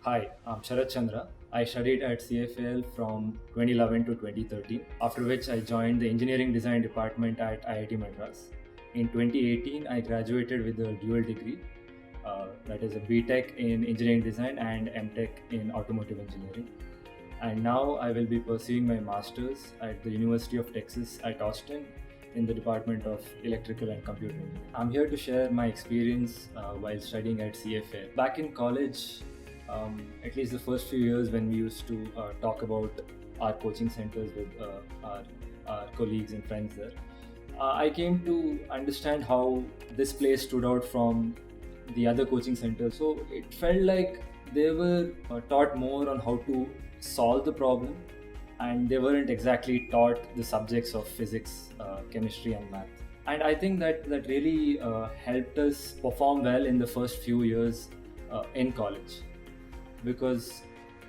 Hi, I'm Sharat Chandra. I studied at CFL from 2011 to 2013, after which I joined the Engineering Design Department at IIT Madras. In 2018, I graduated with a dual degree, that is a BTech in Engineering Design and MTech in Automotive Engineering. And now I will be pursuing my master's at the University of Texas at Austin in the Department of Electrical and Computer Engineering. I'm here to share my experience while studying at CFA. Back in college, at least the first few years when we used to talk about our coaching centers with our colleagues and friends there, I came to understand how this place stood out from the other coaching centers. So it felt like they were taught more on how to solve the problem, and they weren't exactly taught the subjects of physics, chemistry, and math. And I think that really helped us perform well in the first few years in college, because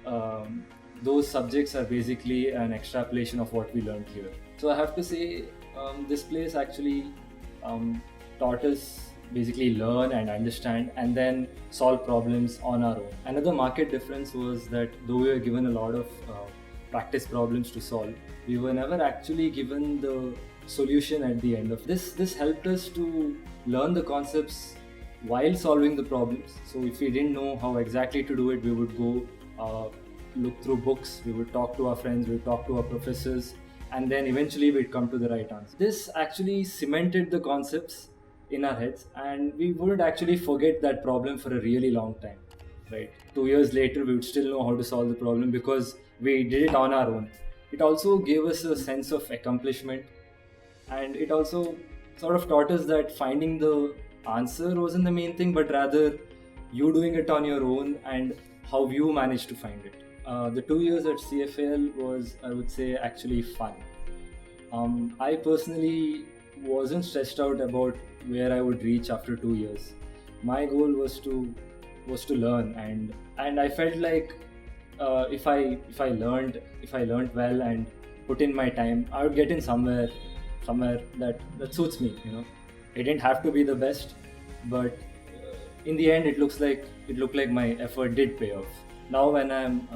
um, those subjects are basically an extrapolation of what we learned here. So I have to say, this place actually um, taught us basically learn and understand and then solve problems on our own. Another market difference was that though we were given a lot of practice problems to solve, we were never actually given the solution at the end of this. This helped us to learn the concepts while solving the problems. So if we didn't know how exactly to do it, we would go look through books, we would talk to our friends, we would talk to our professors, and then eventually we'd come to the right answer. This actually cemented the concepts in our heads, and we wouldn't actually forget that problem for a really long time. Right? 2 years later, we would still know how to solve the problem because we did it on our own. It also gave us a sense of accomplishment, and it also sort of taught us that finding the answer wasn't the main thing, but rather you doing it on your own and how you managed to find it. The 2 years at CFL was, I would say, actually fun. I personally wasn't stressed out about where I would reach after 2 years. My goal was to learn, and I felt like if I learned well and put in my time, I would get in somewhere that suits me. It didn't have to be the best, but in the end, it looked like my effort did pay off. Now, when I'm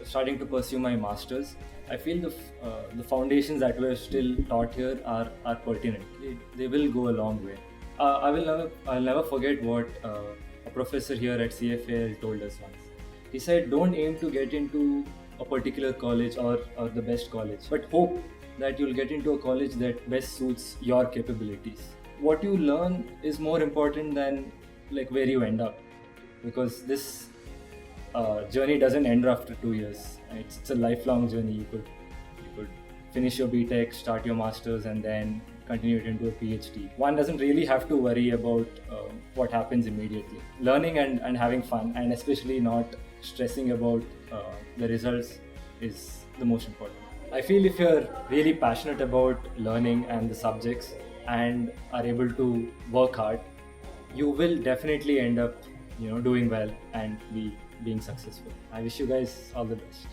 starting to pursue my masters, I feel the foundations that were still taught here are pertinent. They will go a long way. I'll never forget what a professor here at CFAL told us once. He said, "Don't aim to get into a particular college or the best college, but hope that you'll get into a college that best suits your capabilities." What you learn is more important than like where you end up, because this journey doesn't end after 2 years. It's a lifelong journey. You could finish your BTech, start your masters, and then continue it into a PhD. One doesn't really have to worry about what happens immediately. Learning and having fun, and especially not stressing about the results, is the most important. I feel if you're really passionate about learning and the subjects and are able to work hard, you will definitely end up doing well and being successful. I wish you guys all the best.